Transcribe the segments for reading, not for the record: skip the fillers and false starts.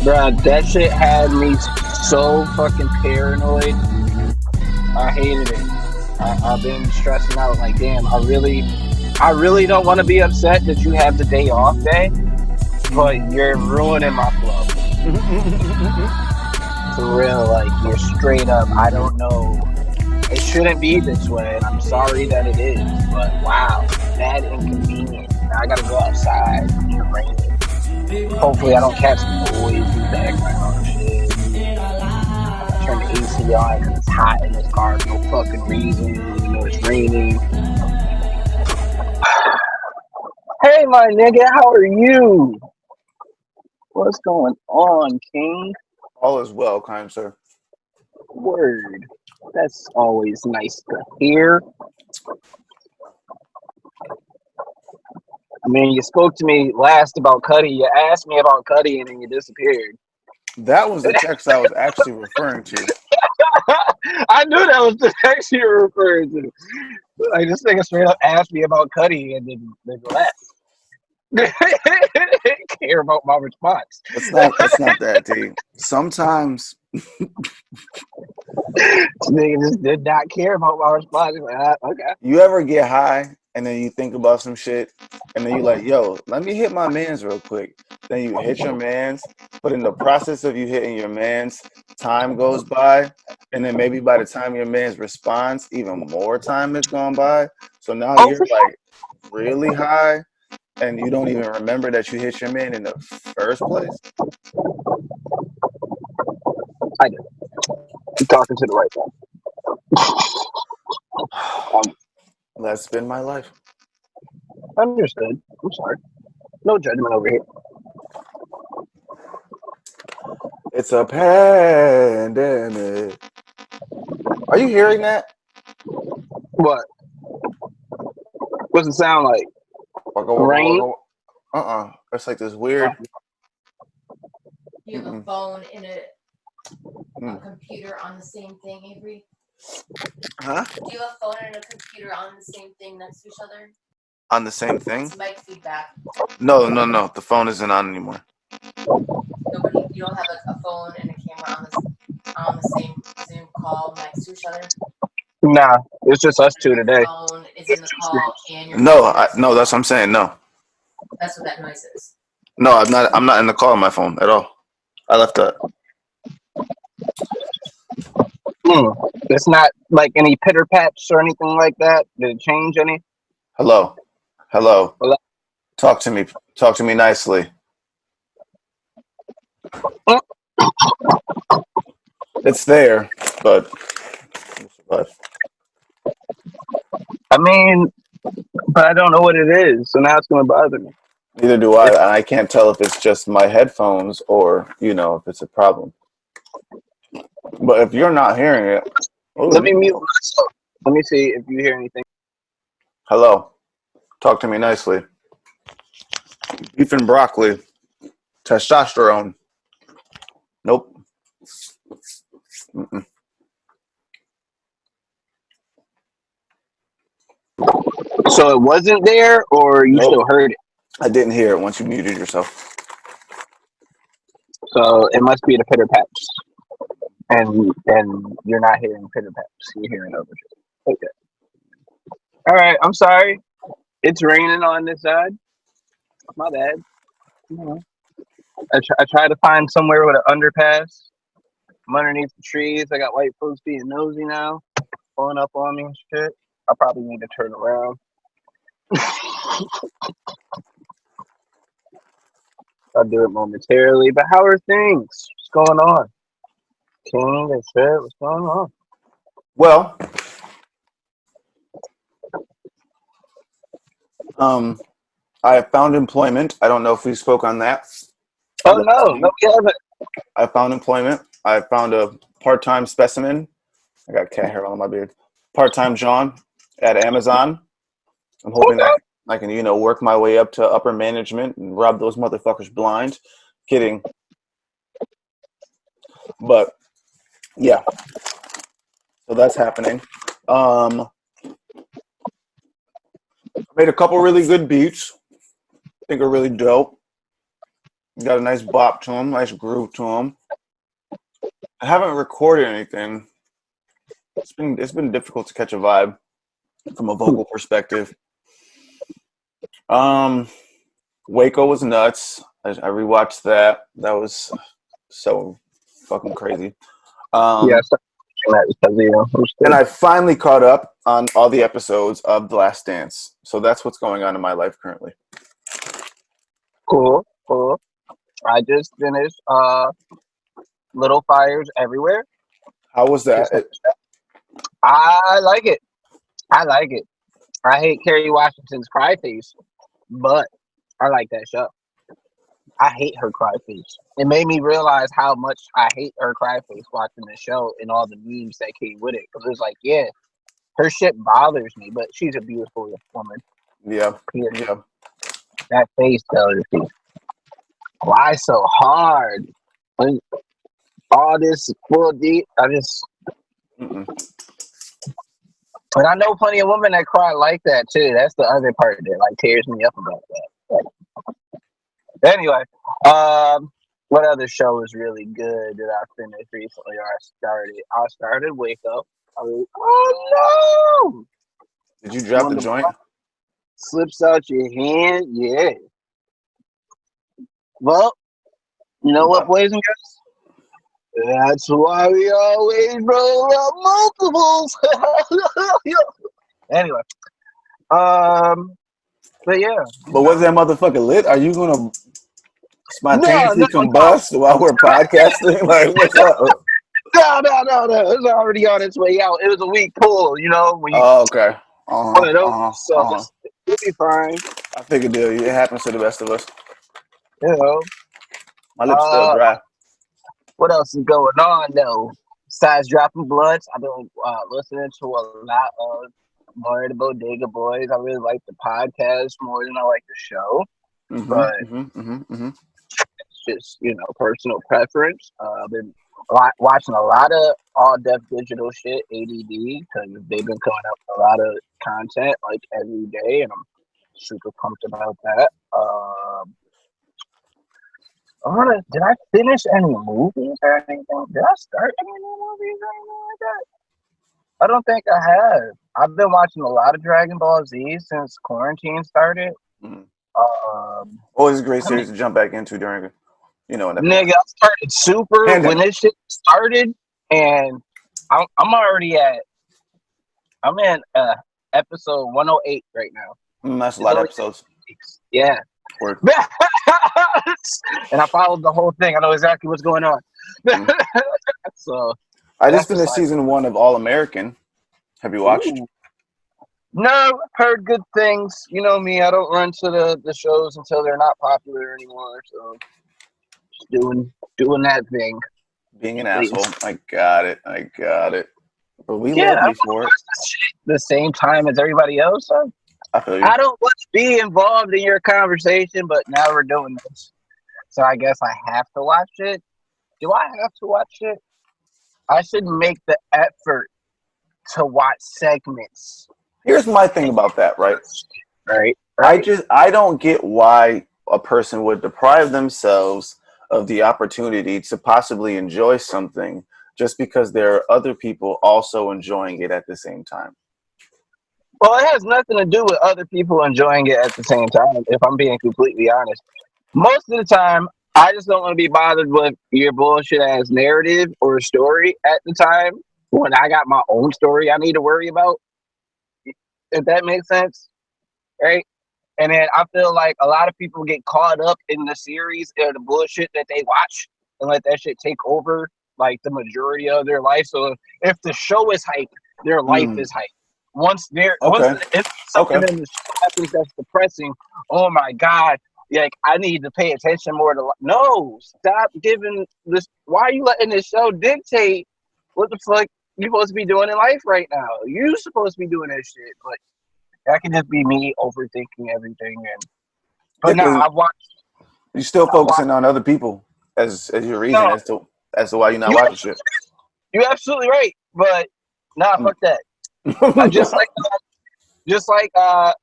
Bruh, that shit had me so fucking paranoid. I hated it. I've been stressing out. Like, damn, I really don't want to be upset that you have the day off day, but you're ruining my flow. For real, like you're straight up. I don't know. It shouldn't be this way, and I'm sorry that it is. But wow, mad inconvenient. Now I gotta go outside in the rain. Hopefully, I don't catch noise in the background and shit. I have to turn the AC on because it's hot in this car for no fucking reason. You know it's raining. Hey, my nigga, how are you? What's going on, King? All is well, kind sir. Word. That's always nice to hear. I mean, you spoke to me last about Cuddy. You asked me about Cuddy, and then you disappeared. That was the text I was actually referring to. I knew that was the text you were referring to. Like, this nigga straight up asked me about Cuddy, and then left. Care about my response. It's not that deep. Sometimes Nigga just did not care about my response. Like, okay. you ever get high and then you think about some shit and then you like, yo, let me hit my mans real quick. Then you hit your mans, but in the process of you hitting your mans, time goes by, and then maybe by the time your mans responds, even more time has gone by. So now you're like really high and you don't even remember that you hit your man in the first place. I do. You're talking to the right one. That's been my life. Understood. I'm sorry. No judgment over here. It's a pandemic. Are you hearing that? What? What's it sound like? Rain? It's like this weird. You have a phone and a computer on the same thing, Avery? Huh? Do you have a phone and a computer on the same thing next to each other? On the same thing? It's mic feedback. No. The phone isn't on anymore. Nobody. You don't have a phone and a camera on the same Zoom call next to each other? Nah, it's just us two today. Your phone is in the call and your No, that's what I'm saying. No. That's what that noise is. No, I'm not in the call on my phone at all. I left that. It's not like any pitter pats or anything like that. Did it change any? Hello. Talk to me nicely. It's there, but I mean, but I don't know what it is, so now it's going to bother me. Neither do I, and I can't tell if it's just my headphones or, if it's a problem. But if you're not hearing it... Let me mute myself. Let me see if you hear anything. Hello. Talk to me nicely. Beef and broccoli. Testosterone. Nope. Mm-mm. So it wasn't there, or you still heard it? I didn't hear it once you muted yourself. So it must be the pitter pats, and you're not hearing pitter pats. You're hearing other shit. Okay. All right. I'm sorry. It's raining on this side. My bad. I try to find somewhere with an underpass. I'm underneath the trees. I got white folks being nosy now, pulling up on me and shit. I probably need to turn around. I'll do it momentarily. But how are things? What's going on? King and shit, what's going on? Well, I have found employment. I don't know if we spoke on that. Oh, no, we haven't. I found employment. I found a part-time specimen. I got cat hair on my beard. Part-time John at Amazon. I'm hoping that I can, work my way up to upper management and rob those motherfuckers blind. Kidding. But, yeah. So that's happening. I made a couple really good beats. I think are really dope. Got a nice bop to him, nice groove to him. I haven't recorded anything. It's been difficult to catch a vibe from a vocal perspective. Waco was nuts. I rewatched that. That was so fucking crazy. Yeah, so that because it was And good. I finally caught up on all the episodes of The Last Dance. So that's what's going on in my life currently. Cool. I just finished Little Fires Everywhere. How was that? I like it. I hate Kerry Washington's cry face, but I like that show. I hate her cry face. It made me realize how much I hate her cry face watching the show and all the memes that came with it. Because it was like, yeah, her shit bothers me, but she's a beautiful woman. Yeah. That face tells you. Why so hard? When all this full deep, Mm-mm. and I know plenty of women that cry like that too. That's the other part that like tears me up about that. Anyway, what other show was really good that I finished recently or I started Wake Up. Oh no! Did you drop When the the joint? slips out your hand, yeah. Well, you know what, boys and girls? That's why we always roll up multiples. Anyway, but yeah. But was that motherfucker lit? Are you gonna No. spontaneously combust while we're podcasting? Like, what's up? No. It was already on its way out. It was a weak pull, when you Oh, okay. one of those. So it'll be fine. I figured it happens to the best of us. My lips still Uh, dry. what else is going on though? Besides dropping bloods, I've been listening to a lot of more of the Bodega Boys. I really like the podcast more than I like the show, but it's just personal preference. I've been watching a lot of all def digital shit, ADD, because they've been coming up with a lot of content like every day, and I'm super pumped about that. Did I finish any movies or anything? Did I start any new movies or anything like that? I don't think I have. I've been watching a lot of Dragon Ball Z since quarantine started. Always a great series to jump back into during, Nigga, I started Super when this shit started, and I'm already I'm in episode 108 right now. That's a lot of episodes. Yeah. Word. And I followed the whole thing. I know exactly what's going on. So I just finished season 1 of All American. Have you watched? Ooh. No, heard good things. You know me, I don't run to the shows until they're not popular anymore. So just doing that thing. Being an asshole. I got it. But we love you for it. The same time as everybody else. So I feel you. I don't want to be involved in your conversation, but now we're doing this. So I guess I have to watch it. Do I have to watch it? I should make the effort to watch segments. Here's my thing about that, right? Right. I don't get why a person would deprive themselves of the opportunity to possibly enjoy something just because there are other people also enjoying it at the same time. Well, it has nothing to do with other people enjoying it at the same time, if I'm being completely honest. Most of the time, I just don't want to be bothered with your bullshit ass narrative or story at the time when I got my own story I need to worry about. If that makes sense, right? And then I feel like a lot of people get caught up in the series or the bullshit that they watch and let that shit take over like the majority of their life. So if the show is hype, their life is hype. Once if something in the show happens that's depressing, oh my god, like I need to pay attention more to. No, stop giving this. Why are you letting this show dictate what the fuck you supposed to be doing in life right now? You supposed to be doing that shit, but that can just be me overthinking everything. But now I've watched. You're still focusing on other people as your reason as to why you're not watching shit. You're absolutely right, but fuck that. just like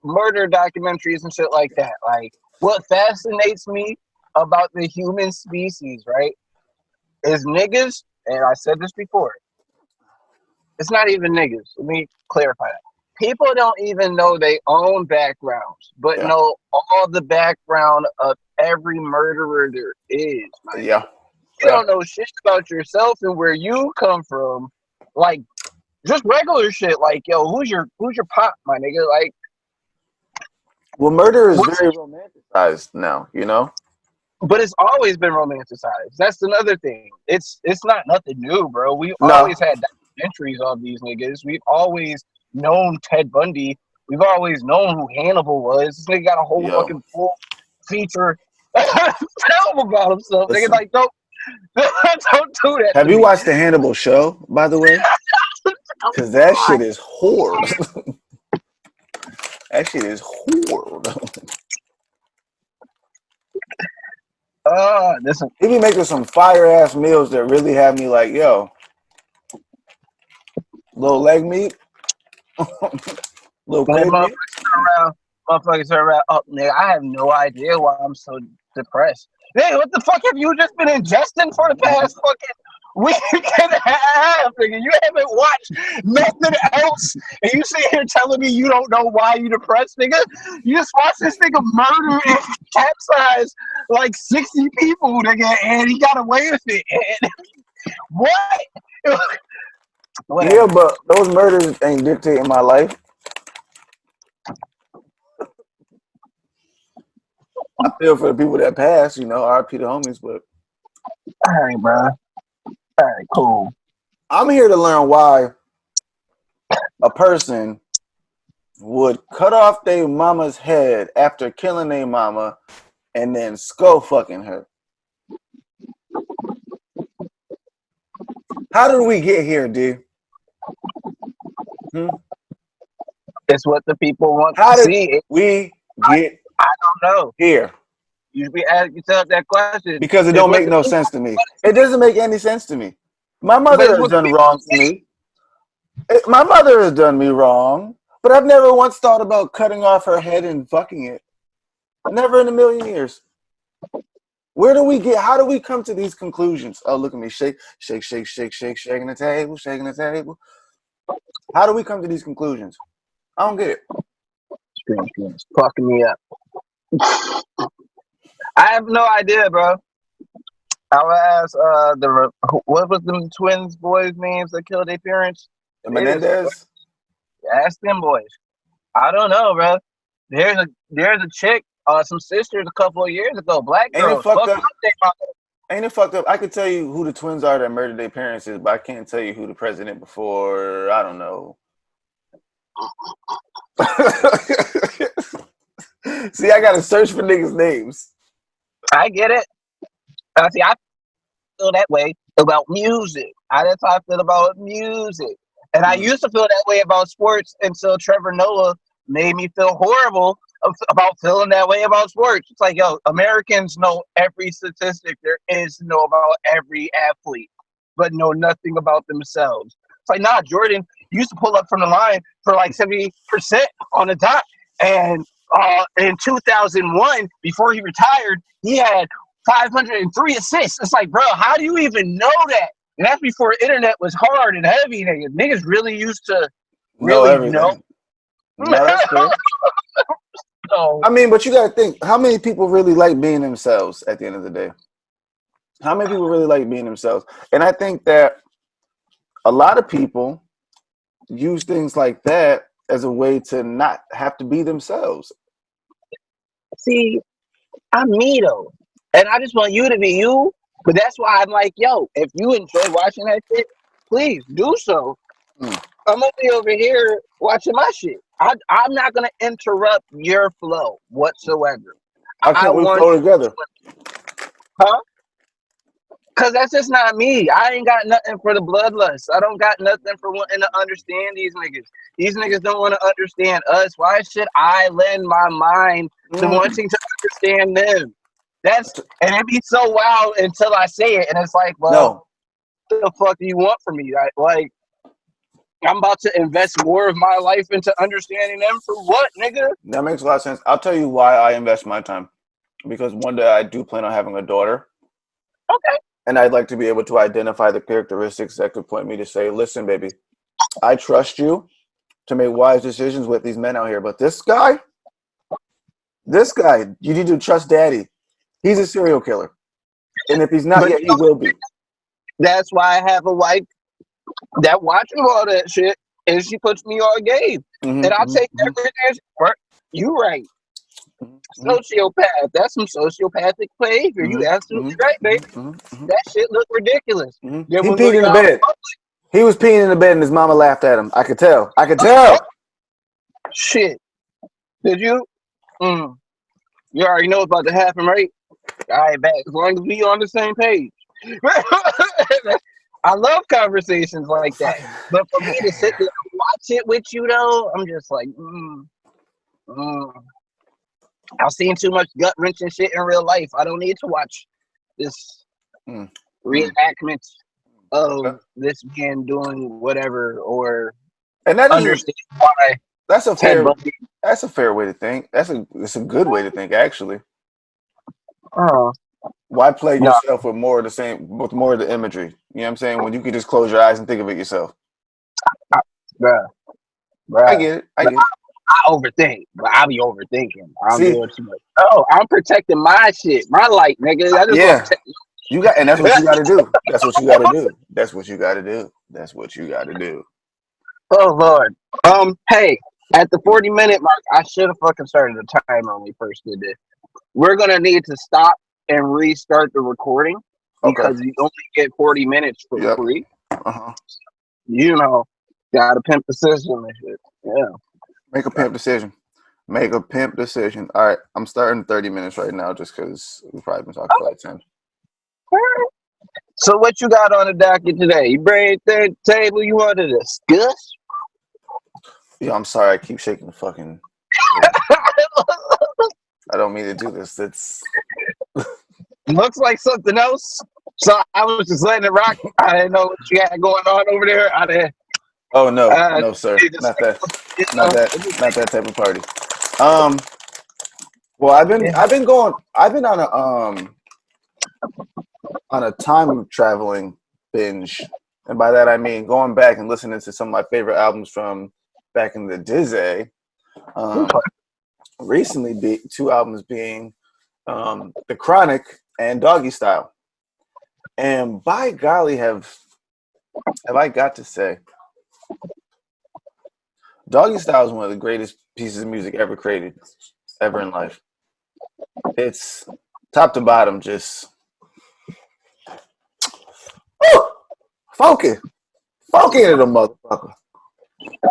murder documentaries and shit like that. Like what fascinates me about the human species, right, is niggas, and I said this before, it's not even niggas. Let me clarify that. People don't even know their own backgrounds, but Yeah. know all the background of every murderer there is, man. Yeah. You don't know shit about yourself and where you come from. Like, just regular shit. Like, yo, who's your pop, my nigga? Like, Well, murder is what's very romanticized now, you know? but it's always been romanticized. That's another thing. It's not nothing new, bro. We've No. always had documentaries on these niggas. We've always known Ted Bundy. We've always known who Hannibal was. This nigga got a whole Yo, fucking full feature film about himself. Nigga, listen. like, don't don't do that Have to you me. watched the Hannibal show, by the way? Because that shit is horrible. That shit is horrible. Listen, He be making some fire ass meals that really have me like, yo, little leg meat, little when crib meat. motherfuckers turn around. Oh, nigga, I have no idea why I'm so depressed. Nigga, what the fuck have you just been ingesting for the past fucking week and a half, nigga? You haven't watched nothing else, and you sit here telling me you don't know why you depressed, nigga. You just watched this nigga murder and capsize like 60 people, nigga, and he got away with it. And what? Yeah, Whatever. but those murders ain't dictating my life. I feel for the people that passed, you know, RP the homies, but All right, bro. All right, cool. I'm here to learn why a person would cut off their mama's head after killing their mama and then skull fucking her. How did we get here, D? It's what the people want How to did see. we get I don't know. here? You should be asking yourself that question. Because it It's don't what make the no people sense to me. want to It doesn't make any sense to me. My see. But mother it's has what the done people wrong to see. me. My mother has done me wrong, but I've never once thought about cutting off her head and fucking it. Never in a million years. Where do we get? How do we come to these conclusions? Oh, look at me, shake, shake, shake, shake, shake, shaking the table, shaking the table. How do we come to these conclusions? I don't get it. It's fucking me up. I have no idea, bro. I would ask what was them twins boys' names that killed their parents? The They just Menendez? ask them boys. I don't know, bro. There's a chick, some sisters a couple of years ago, black Ain't it girls, fucked fucked up? up their mama. Ain't it fucked up? I could tell you who the twins are that murdered their parents is, but I can't tell you who the president before. I don't know. See, I gotta search for niggas' names. I get it. See, I feel that way about music. That's how I feel about music. And I used to feel that way about sports until Trevor Noah made me feel horrible about feeling that way about sports. It's like, yo, Americans know every statistic there is to know about every athlete, but know nothing about themselves. It's like, nah, Jordan used to pull up from the line for like 70% on the dot. And in 2001, before he retired, he had 503 assists. It's like, bro, how do you even know that? And that's before internet was hard and heavy. Niggas really used to Know really know. everything. No, that's fair. So, I mean, but you gotta think, how many people really like being themselves at the end of the day? How many people really like being themselves? And I think that a lot of people use things like that as a way to not have to be themselves. see, I'm me though. And I just want you to be you. But that's why I'm like, yo, if you enjoy watching that shit, please do so. Mm. I'm only over here watching my shit. I'm not going to interrupt your flow whatsoever. How I can't we want flow together? huh? Because that's just not me. I ain't got nothing for the bloodlust. I don't got nothing for wanting to understand these niggas. These niggas don't want to understand us. Why should I lend my mind to wanting to understand them? And it be so wild until I say it. And it's like, well, No, what the fuck do you want from me? Like, I'm about to invest more of my life into understanding them for what, nigga? that makes a lot of sense. I'll tell you why I invest my time. because one day I do plan on having a daughter. Okay. And I'd like to be able to identify the characteristics that could point me to say, listen, baby, I trust you to make wise decisions with these men out here. But this guy, you need to trust daddy. He's a serial killer. And if he's not But yet, he will be. that's why I have a wife that watches all that shit, and she puts me on game. And I'll take everything. You right. Sociopath. That's some sociopathic behavior. You absolutely right, baby. That shit looked ridiculous. He Then when peed we in the got bed. He was peeing in the bed and his mama laughed at him. I could tell. shit. Did you? You already know about to happen, right? All right, back. As long as we on the same page. I love conversations like that. But for me to sit there and watch it with you, though, I'm just like, I've seen too much gut wrenching shit in real life. I don't need to watch this reenactment of this man doing whatever or and that understand why. That's a fair way to think. It's a good way to think, actually. Why play yourself with more of the imagery? You know what I'm saying? When you could just close your eyes and think of it yourself. Bruh. I get it. I overthink, but I be overthinking. I'm doing too much. Oh, I'm protecting my shit, my light, nigga. And that's what you got to do. That's what you got to do. That's what you got to do. That's what you got to do. Oh Lord. Hey, at the 40-minute mark, I should have fucking started the timer when we first did this. We're gonna need to stop and restart the recording because you only get 40 minutes for free. You know, gotta pimp the system and shit. Yeah. Make a pimp decision. All right, I'm starting 30 minutes right now just because we've probably been talking for like 10. So what you got on the docket today? You bring the table you want to discuss? Yeah, I'm sorry. I keep shaking the fucking. I don't mean to do this. It's looks like something else. So I was just letting it rock. I didn't know what you had going on over there. Oh no, no sir, not that type of party. Well, I've been on a time traveling binge, and by that I mean going back and listening to some of my favorite albums from back in the Dizzy. Recently, two albums being The Chronic and Doggy Style. And by golly, have I got to say, Doggy Style is one of the greatest pieces of music ever created, ever in life. It's top to bottom, just funky to the motherfucker.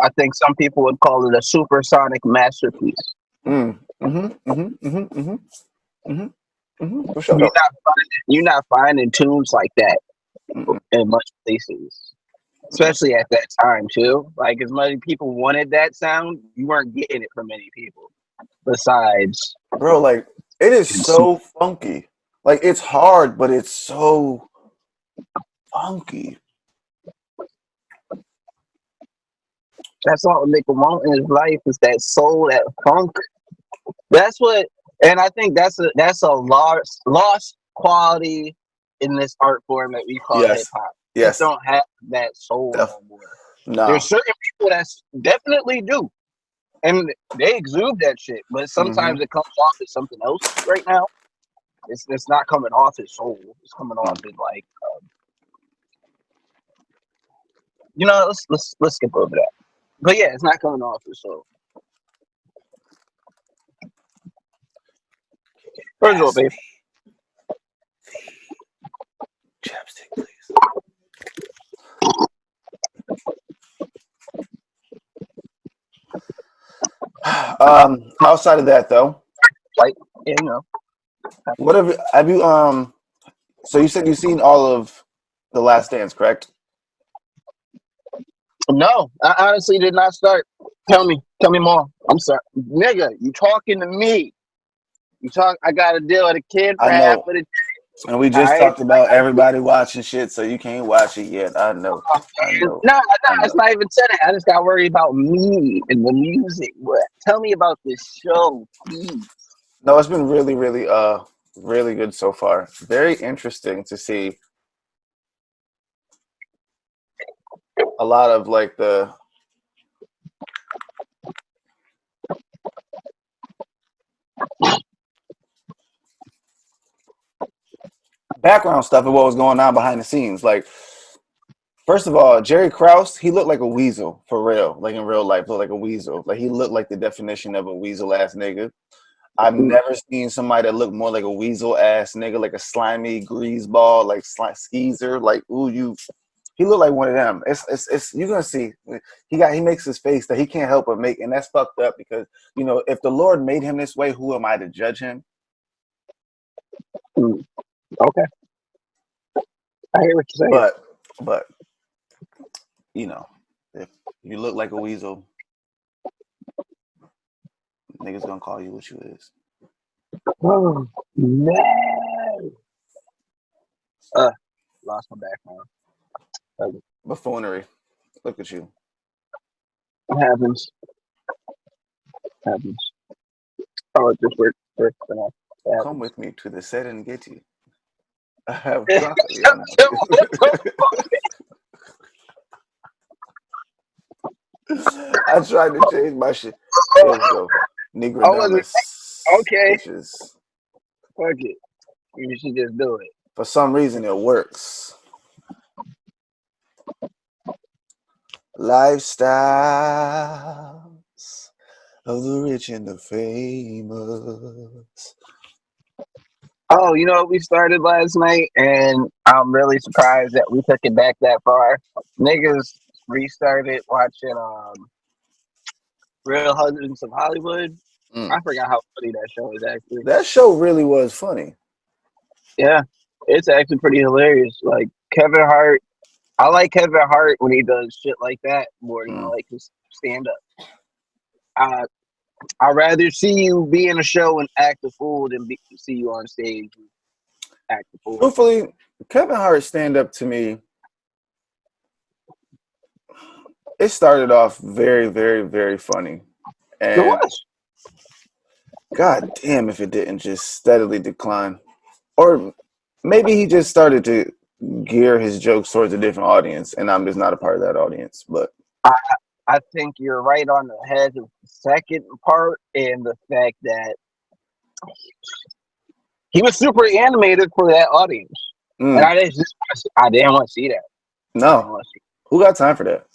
I think some people would call it a supersonic masterpiece. For sure. You're not finding tunes like that in much places, especially at that time too. Like as many people wanted that sound, you weren't getting it from many people. Besides, bro, like it is so funky. Like it's hard, but it's so funky. That's all a nigga want in his life is that soul, that funk. That's what, and I think that's a lost quality in this art form that we call hip hop. Yes, don't have that soul no more. No. There's certain people that definitely do, and they exude that shit. But sometimes it comes off as something else. Right now, it's not coming off as soul. It's coming off as like, let's skip over that. But yeah, it's not coming off as soul. First of all, babe. Chapstick, please. Outside of that, though, what have you? So you said you've seen all of The Last Dance, correct? No, I honestly did not start. Tell me more. I'm sorry, nigga. You talking to me? I got to deal with a kid for half of the day. And we just talked about everybody watching shit, so you can't watch it yet. I know. No, it's not even said it. I just got worried about me and the music. Tell me about this show, please. No, it's been really, really, really good so far. Very interesting to see a lot of like the background stuff of what was going on behind the scenes. Like, first of all, Jerry Krause, he looked like a weasel for real. Like in real life, looked like a weasel. Like he looked like the definition of a weasel ass nigga. I've never seen somebody that looked more like a weasel ass nigga, like a slimy greaseball, like skeezer. Like, ooh, he looked like one of them. It's you're gonna see. He makes his face that he can't help but make, and that's fucked up because if the Lord made him this way, who am I to judge him? Okay, I hear what you're saying. But if you look like a weasel, niggas gonna call you what you is. Oh no! Lost my background. Buffoonery. Look at you. What happens? Oh, it just worked for now. Come with me to the set and get you. I have broccoli on I tried to change my shit. There we go. Negrodamus. Okay. Bitches. Fuck it. You should just do it. For some reason, it works. Lifestyles of the rich and the famous. Oh, you know what we started last night, and I'm really surprised that we took it back that far. Niggas restarted watching Real Husbands of Hollywood. I forgot how funny that show is actually. That show really was funny. Yeah, it's actually pretty hilarious. Like Kevin Hart, I like Kevin Hart when he does shit like that more than I like his stand up. I'd rather see you be in a show and act a fool than see you on stage and act a fool. Truthfully, Kevin Hart stand up to me, it started off very, very, very funny. And It was. God damn if it didn't just steadily decline. Or maybe he just started to gear his jokes towards a different audience, and I'm just not a part of that audience. But I think you're right on the head of the second part, and the fact that he was super animated for that audience, and I didn't want to see that. No, who got time for that?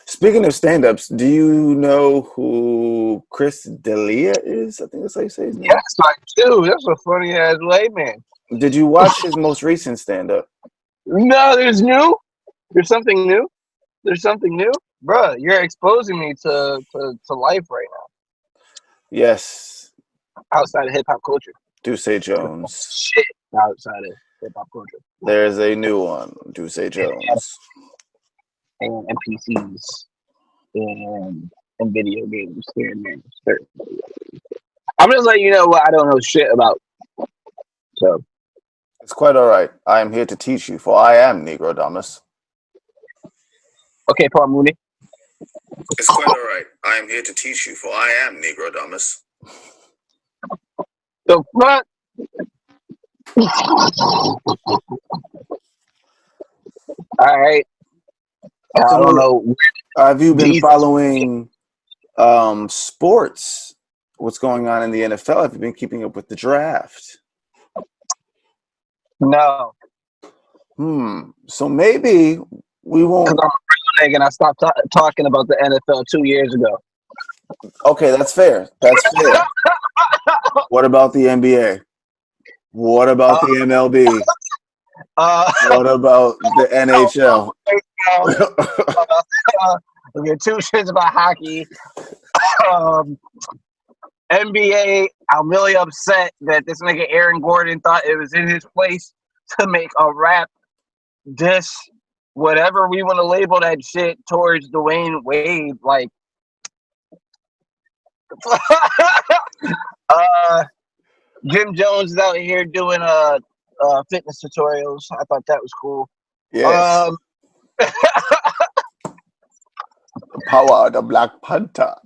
Speaking of stand-ups, do you know who Chris D'Elia is? I think that's how you say his name. Yes, I do. That's a funny ass layman. Did you watch his most recent stand-up? No, there's something new. There's something new, bruh. You're exposing me to life right now. Yes. Outside of hip hop culture. Duce Jones. Shit. Outside of hip hop culture. There's a new one. Duce Jones. And NPCs and video games here and there. I'm just letting you know what I don't know shit about. So it's quite all right. I am here to teach you, for I am Negrodamus. Okay, Paul Mooney. It's quite all right. I am here to teach you, for I am Negrodamus. The fuck? All right. I don't know. Have you been following sports? What's going on in the NFL? Have you been keeping up with the draft? No. So maybe we won't. Because I'm a real nigga and I stopped talking about the NFL 2 years ago. Okay, that's fair. That's fair. What about the NBA? What about the MLB? What about the NHL? Okay, two shits about hockey. NBA, I'm really upset that this nigga Aaron Gordon thought it was in his place to make a rap diss, whatever we want to label that shit, towards Dwayne Wade. Like, Jim Jones is out here doing fitness tutorials. I thought that was cool. Yes. The power of the Black Panther.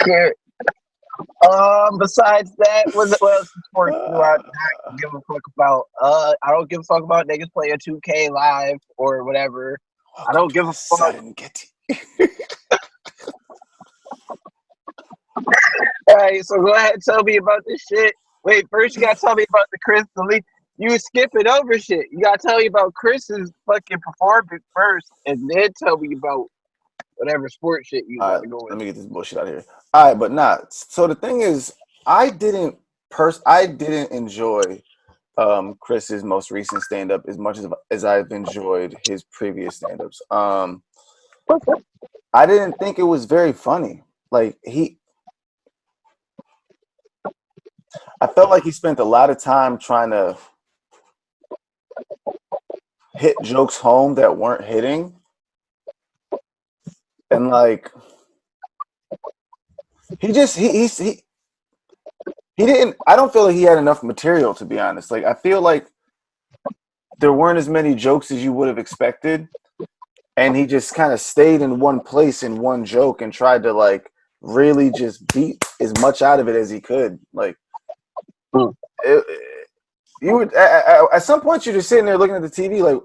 shit. Besides that, what else in sports do I not give a fuck about? I don't give a fuck about niggas playing 2K live or whatever. I don't give a fuck. Serengeti. All right, so go ahead and tell me about this shit. Wait, first you gotta tell me about the Chris D'Elia. You was skipping over shit. You gotta tell me about Chris's fucking performance first, and then tell me about whatever sports shit you about to go with. Let me get this bullshit out of here. All right, but not. So the thing is, I didn't enjoy Chris's most recent stand up as much as I've enjoyed his previous stand ups. I didn't think it was very funny. Like I felt like he spent a lot of time trying to hit jokes home that weren't hitting. And like he didn't, I don't feel like he had enough material, to be honest. Like I feel like there weren't as many jokes as you would have expected. And he just kind of stayed in one place in one joke and tried to like really just beat as much out of it as he could. Like you would at some point you're just sitting there looking at the TV like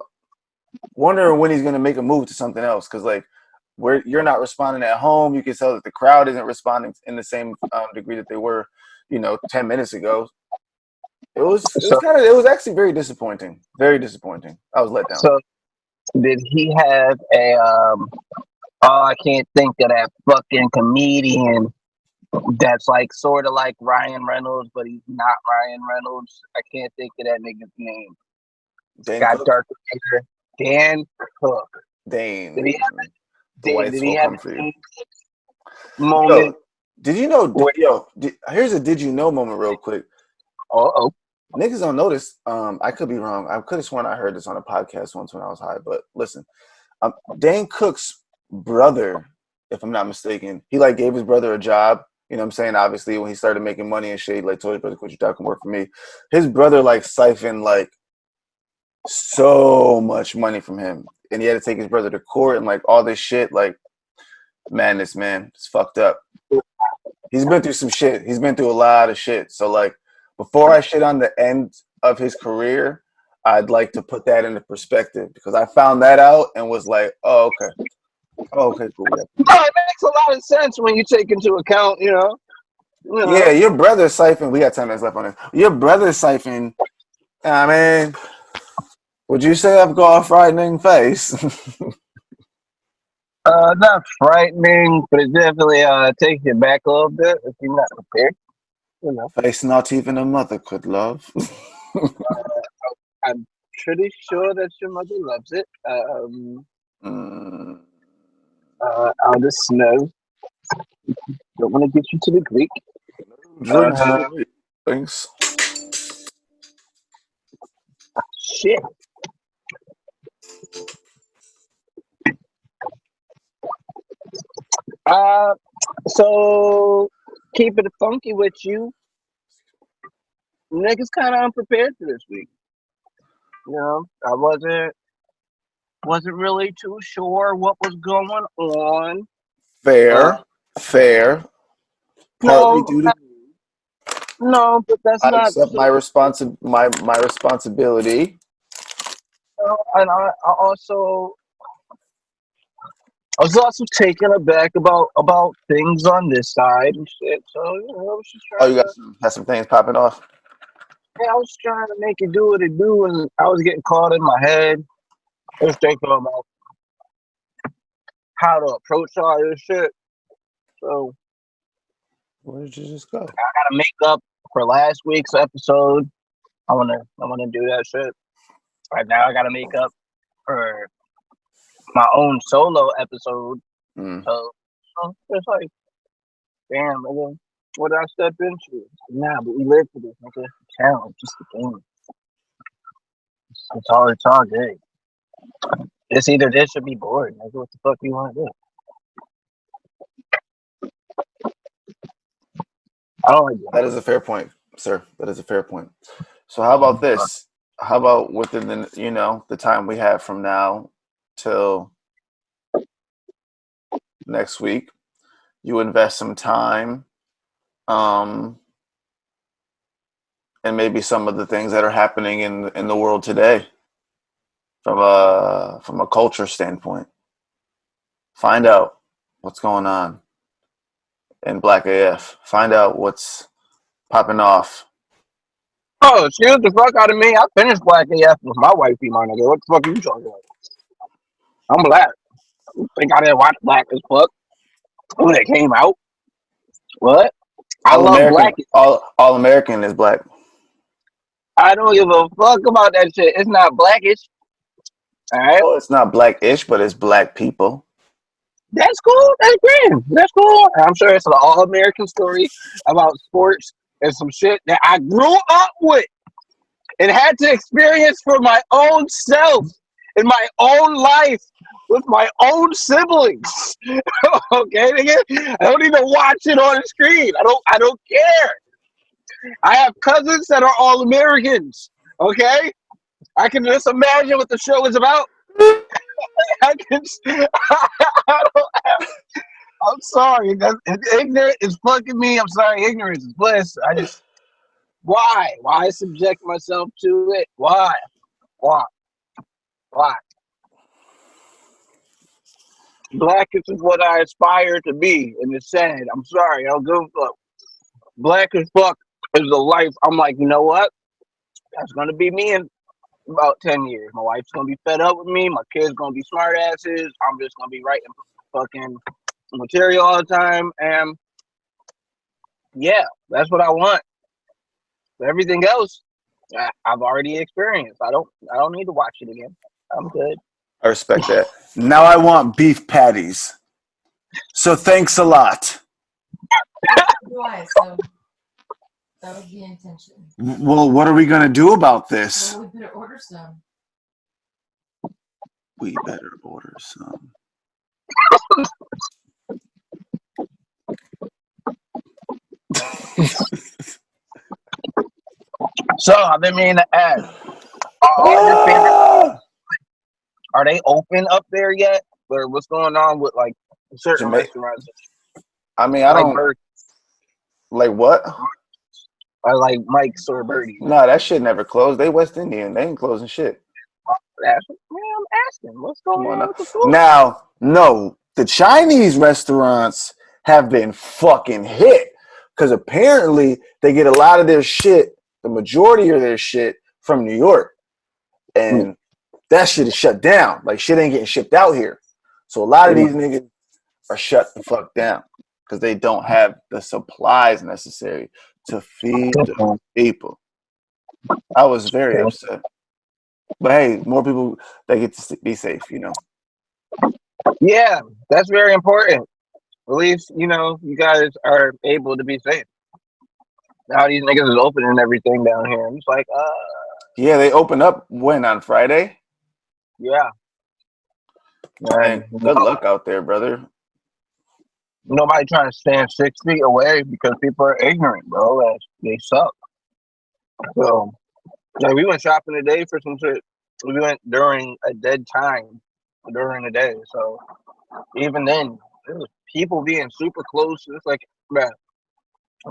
wondering when he's going to make a move to something else, because like where you're not responding at home, you can tell that the crowd isn't responding in the same degree that they were, 10 minutes ago. It was actually very disappointing. Very disappointing. I was let down. So did he have a I can't think of that fucking comedian that's like sort of like Ryan Reynolds, but he's not Ryan Reynolds. I can't think of that nigga's name. Got dark hair. Dan Cook. Dane. Did he have the whites will come for you. Moment. Yo, did you know? Here's a did you know moment real quick. Niggas don't notice. I could be wrong. I could have sworn I heard this on a podcast once when I was high. But listen, Dane Cook's brother, if I'm not mistaken, he like gave his brother a job. You know what I'm saying? Obviously, when he started making money and shit, like told his brother, "Quit your talking work for me." His brother like siphoned like so much money from him, and he had to take his brother to court and like all this shit. Like madness, man. It's fucked up. He's been through some shit. He's been through a lot of shit. So like, before I shit on the end of his career, I'd like to put that into perspective, because I found that out and was like, oh, okay. Oh, okay, cool. Yeah. No, it makes a lot of sense when you take into account, Yeah, your brother siphoned. We got 10 minutes left on this. Your brother siphoned. I mean, would you say I've got a frightening face? Not frightening, but it definitely takes you back a little bit if you're not prepared. Face not even a mother could love. I'm pretty sure that your mother loves it. I'll just know. Don't want to get you to the Greek. Thanks. Shit. So keeping it funky with you, niggas kind of unprepared for this week. I wasn't really too sure what was going on. Fair. Partly due to no, but that's not. I accept my responsibility. And I was also taken aback about things on this side and shit. So I was just trying. You got some things popping off. Yeah, I was trying to make it do what it do, and I was getting caught in my head. I was thinking about how to approach all this shit. So where did you just go? I gotta make up for last week's episode. I wanna do that shit. Right now, I gotta make up for my own solo episode. So it's like, damn, nigga, what did I step into? Nah, but we live for this, nigga. Challenge, just the game. It's all good. It's either this or be bored. Nigga, what the fuck you want to do? I don't like that. Is a fair point, sir. That is a fair point. So how about this? How about within the time we have from now till next week, you invest some time, and maybe some of the things that are happening in the world today from a culture standpoint. Find out what's going on in Black AF. Find out what's popping off. Oh, excuse the fuck out of me. I finished Black AF with my wifey, my nigga. What the fuck are you talking about? I'm black. You think I didn't watch Black as fuck when it came out? What? I All love American, Black. all American is black. I don't give a fuck about that shit. It's not Blackish. All right. Oh, it's not blackish, but it's black people. That's cool. That's great. That's cool. I'm sure it's an all-American story about sports and some shit that I grew up with and had to experience for my own self in my own life with my own siblings. Okay, nigga? I don't even watch it on the screen. I don't care. I have cousins that are all Americans. Okay? I can just imagine what the show is about. I can I don't have, I'm sorry. Ignorant is fucking me. I'm sorry. Ignorance is bliss. I just why? Why subject myself to it? Why? Why? Why? Black is what I aspire to be, and it's sad. I'm sorry. I don't give a fuck. Black as fuck is the life. I'm like, you know what? That's gonna be me in about 10 years. My wife's gonna be fed up with me. My kids gonna be smart asses. I'm just gonna be writing fucking material all the time, and yeah, that's what I want. Everything else, I've already experienced. I don't need to watch it again. I'm good. I respect that. Now I want beef patties. So thanks a lot. Why? So that was the intention. Well, what are we gonna do about this? Well, we better order some. We better order some. So I've been meaning to ask, are all your favorite? Are they open up there yet? Or what's going on with like certain restaurants? I mean, I like don't Bird, like what? or like Mike's or Birdie. No, that shit never closed. They West Indian. They ain't closing shit. That's what I'm asking. What's going Come on on now. with the food? Now, no, the Chinese restaurants have been fucking hit because apparently they get a lot of their shit, the majority of their shit from New York, and that shit is shut down. Like shit ain't getting shipped out here. So a lot of these niggas are shut the fuck down because they don't have the supplies necessary to feed the people. I was very upset. But hey, more people that get to be safe, you know. Yeah, that's very important. At least, you guys are able to be safe. Now these niggas is opening everything down here. I'm just like, Yeah, they open up when on Friday? yeah. And And good luck out there, brother. nobody trying to stand 6 feet away because people are ignorant, bro. They suck. So, like, we went shopping today for some shit. We went during a dead time during the day. So, even then, there was people being super close. It's like, man,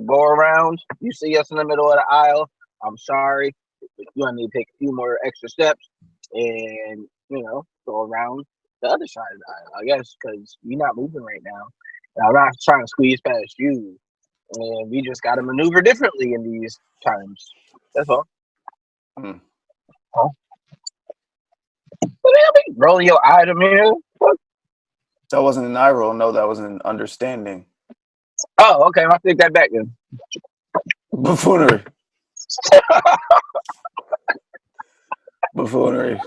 go around. You see us in the middle of the aisle. I'm sorry. You're going to need to take a few more extra steps and, go around the other side of the aisle, I guess, because you're not moving right now. And I'm not trying to squeeze past you. And we just got to maneuver differently in these times. That's all. Mm. Oh. Roll your eye to me. What? That wasn't an eye roll. No, that was an understanding. Oh, okay. I'll take that back then. Buffoonery. Buffoonery.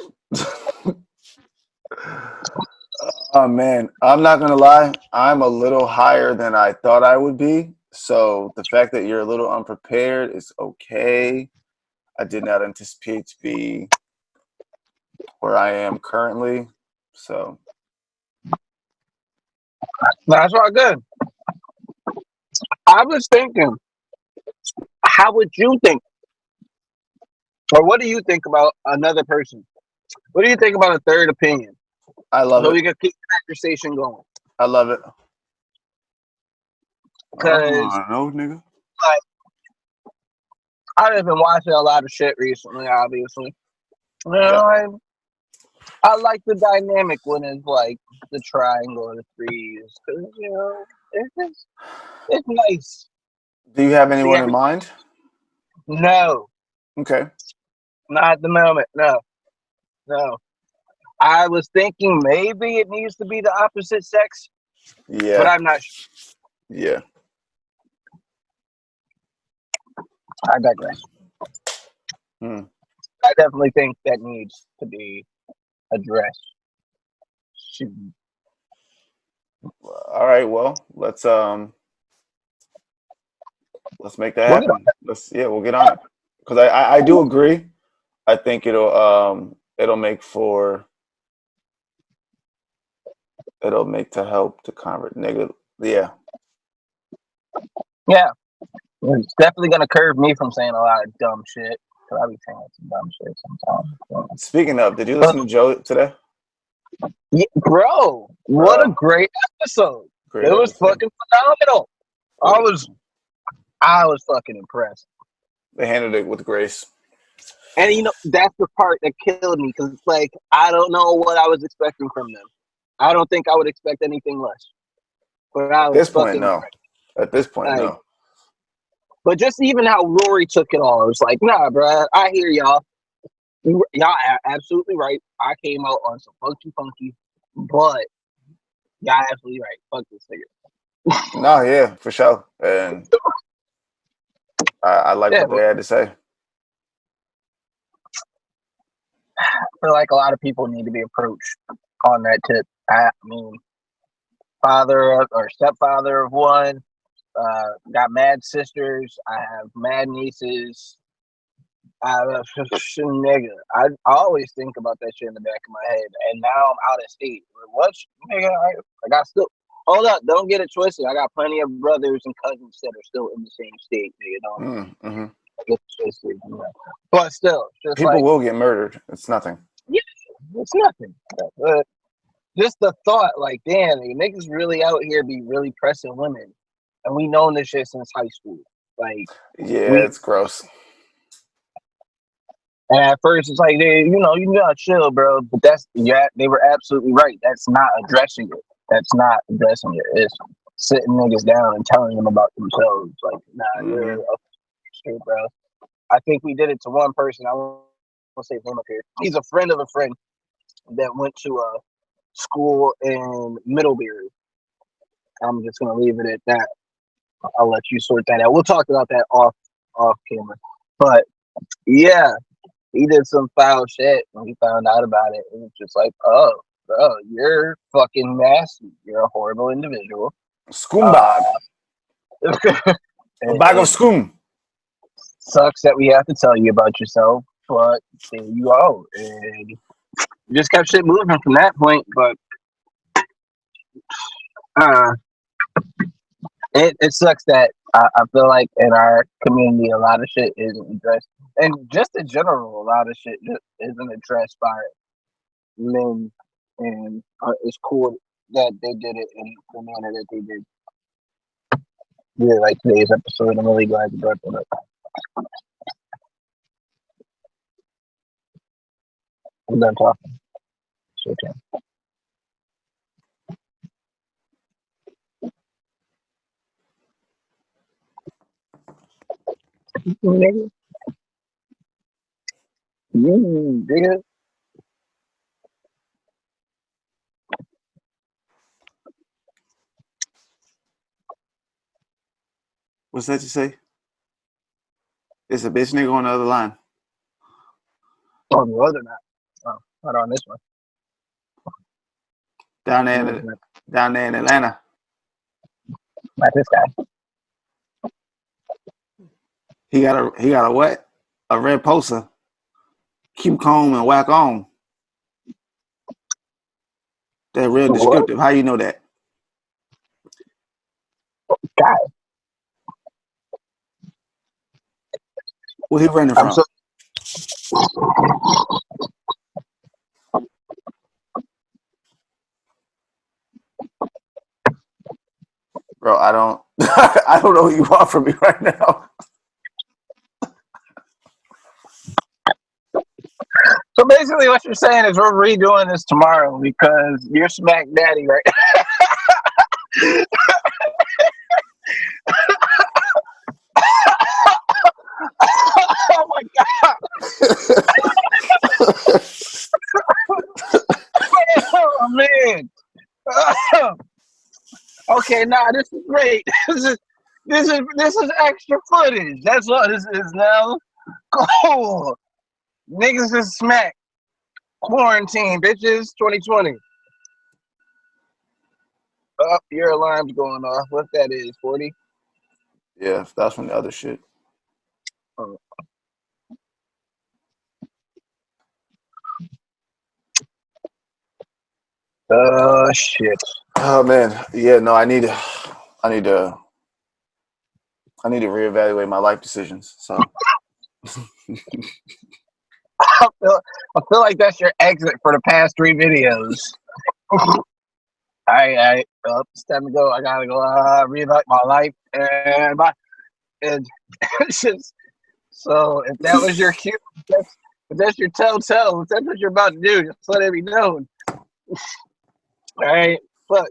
Oh man, I'm not gonna lie. I'm a little higher than I thought I would be. So the fact that you're a little unprepared is okay. I did not anticipate to be where I am currently. So That's all good. I was thinking, how would you think? Or what do you think about another person? What do you think about a third opinion? I love So it. we can keep the conversation going. I love it. Because no, nigga. like I've been watching a lot of shit recently. Obviously, you know, I like the dynamic when it's like the triangle or the threes. Because you know, it's nice. Do you have anyone See, in mind? no, Okay. not at the moment. No. I was thinking maybe it needs to be the opposite sex, but Yeah. I'm not sure. Yeah. I digress. I definitely think that needs to be addressed. All right. Well, let's make that We'll get on happen. We'll get on it. Because I do agree. I think it'll make to help to convert nigga. Yeah. Yeah. It's definitely gonna curb me from saying a lot of dumb shit. Cause I be saying some dumb shit sometimes. Speaking of, did you listen to Joe today? Yeah, bro, what a great episode! Great It was episode. fucking phenomenal. I was fucking impressed. They handled it with grace. And you know that's the part that killed me because it's like I don't know what I was expecting from them. I don't think I would expect anything less. But I At was this point, fucking no. impressed. At this point, Like, no. but just even how Rory took it all, it was like, nah, bro, I hear y'all. Y'all are absolutely right. I came out on some funky, but y'all absolutely right. Fuck this nigga. No, yeah, for sure. And I like what they had to say. I feel like a lot of people need to be approached on that tip. I mean, father or stepfather of one, got mad sisters. I have mad nieces. Nigga, I always think about that shit in the back of my head, and now I'm out of state. What, nigga? I got still. Hold up, don't get it twisted. I got plenty of brothers and cousins that are still in the same state. You know, get it twisted, you know. But still, just People like will get murdered. It's nothing. yeah, it's nothing. But just the thought, like, damn, niggas really out here be really pressing women, and we known this shit since high school. Like, it's gross. And at first, it's like, you gotta chill, bro. But they were absolutely right. That's not addressing it. That's not addressing it. It's sitting niggas down and telling them about themselves. Like, nah, you're straight, bro. I think we did it to one person. I won't say his name up here. He's a friend of a friend that went to a school in Middlebury. I'm just gonna leave it at that. I'll let you sort that out. We'll talk about that off camera. But yeah. He did some foul shit when he found out about it. It was just like, oh, bro, you're fucking nasty. You're a horrible individual. Scoombag. A bag of scoom. Sucks that we have to tell you about yourself, but there you go. And you just kept shit moving from that point, but it sucks that I feel like in our community a lot of shit isn't addressed. And just in general, a lot of shit just isn't addressed by men, and it's cool that they did it in the manner that they did. Yeah, like today's episode, I'm really glad you brought that up. I'm done talking. It's your turn. Nigga. Nigga. What's that you say? It's a bitch nigga on the other line. On the other night. Oh, not on this one. Down there in Atlanta. Not this guy. He got a what? A red poster. Keep calm and whack on. That real descriptive. How you know that? Guy. Where he running from? Bro, I don't I don't know what you want from me right now. So basically, what you're saying is we're redoing this tomorrow because you're smack daddy, right? Oh my god! Oh man! Okay, nah, this is great. This is extra footage. That's what this is now. Cool. Niggas is smack. Quarantine, bitches. 2020. Oh, your alarm's going off. What that is? 40. Yeah, that's from the other shit. Oh. Shit. Oh man, yeah, no, I need to, reevaluate my life decisions. So I feel like that's your exit for the past 3 videos. It's time to go. I gotta go reevaluate my life and it's just so if that was your cue, if that's your telltale, if that's what you're about to do, just let it be known. All right, fuck.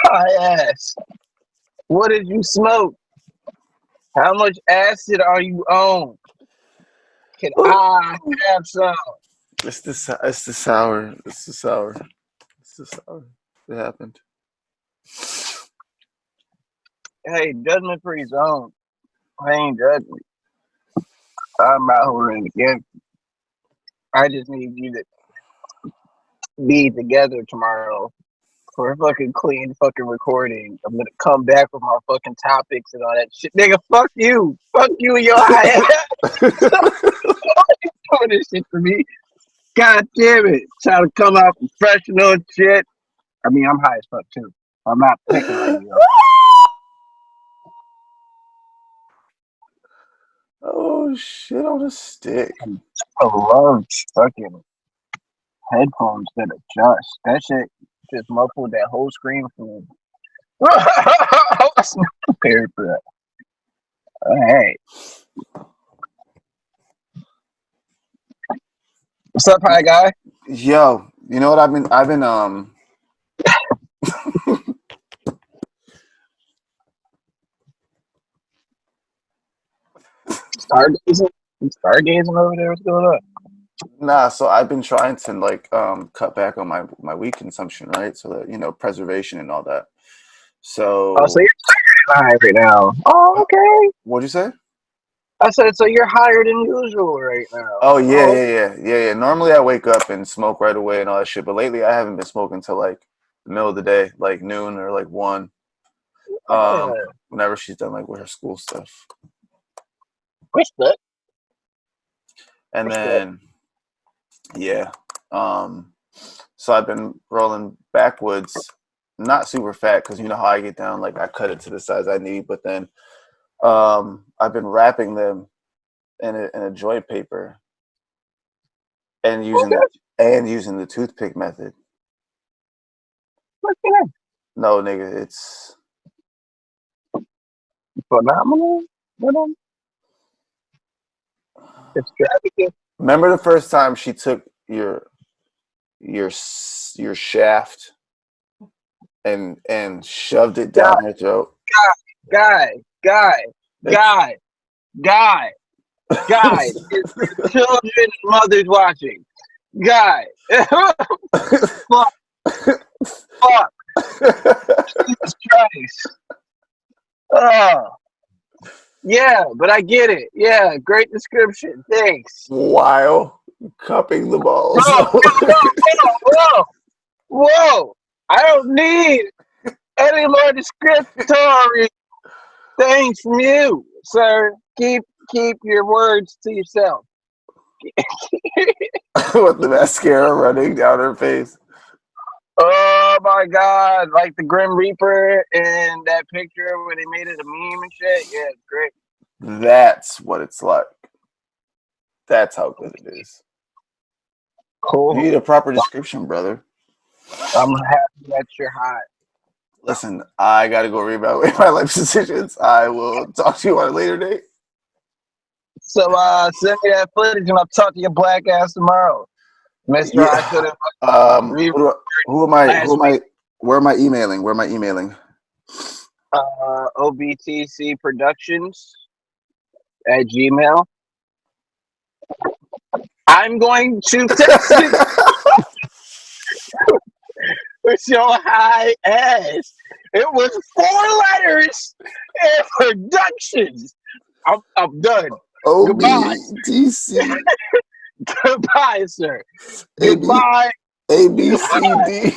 I asked, what did you smoke? How much acid are you on? Can I have some? it's the sour. It's the sour. It's the sour. It happened. Hey, judgment free zone. I ain't judging. I'm out here in the game. I just need you to be together tomorrow for a fucking clean fucking recording. I'm gonna come back with my fucking topics and all that shit. Nigga, fuck you. Fuck you and your high ass. Doing this shit for me. God damn it. Trying to come out professional and shit. I mean, I'm high as fuck too. I'm not picking on you. Oh shit on a stick. I love fucking headphones that adjust. That shit just muffled that whole screen for me. I was not prepared for that. All right. What's up, hi guy? Yo, you know what I've been Stargazing? Stargazing over there? What's going on? nah, so I've been trying to like cut back on my weed consumption, right? So that, preservation and all that. Oh, so So you're high right now. Oh, okay. what'd you say? I said, so you're higher than usual right now. Oh yeah, Oh, yeah. Normally I wake up and smoke right away and all that shit, but lately I haven't been smoking till like the middle of the day, like noon or like 1. yeah. Whenever she's done like with her school stuff. Respect. And Respect. then yeah. So I've been rolling backwoods, not super fat because you know how I get down, like I cut it to the size I need, but then I've been wrapping them in a joint paper and using Okay. the toothpick method. What's your name? No, nigga, it's Phenomenal. You know, extravagant. remember the first time she took your shaft and shoved it Guy, down her throat. guy, guy, guy, guy, guy. There's children and mothers watching. Guy. Fuck, fuck. Jesus Christ. Oh. Yeah, but I get it. Yeah, great description. Thanks. While cupping the balls. Whoa. Whoa. I don't need any more descriptory things from you, sir. Keep your words to yourself. With the mascara running down her face. Oh my god, like the Grim Reaper in that picture where they made it a meme and shit. Yeah, it's great. That's what it's like. That's how good it is. Cool. You need a proper description, brother. I'm happy that you're hot. Listen, I gotta go reevaluate my life decisions. I will talk to you on a later date. So send me that footage and I'll talk to your black ass tomorrow. Mister, I could have Who am I? Where am I emailing? OBTC Productions at Gmail. I'm going to text it with your high ass. It was 4 letters and productions. I'm done. Goodbye. OBTC. Goodbye, sir. Goodbye. ABCD.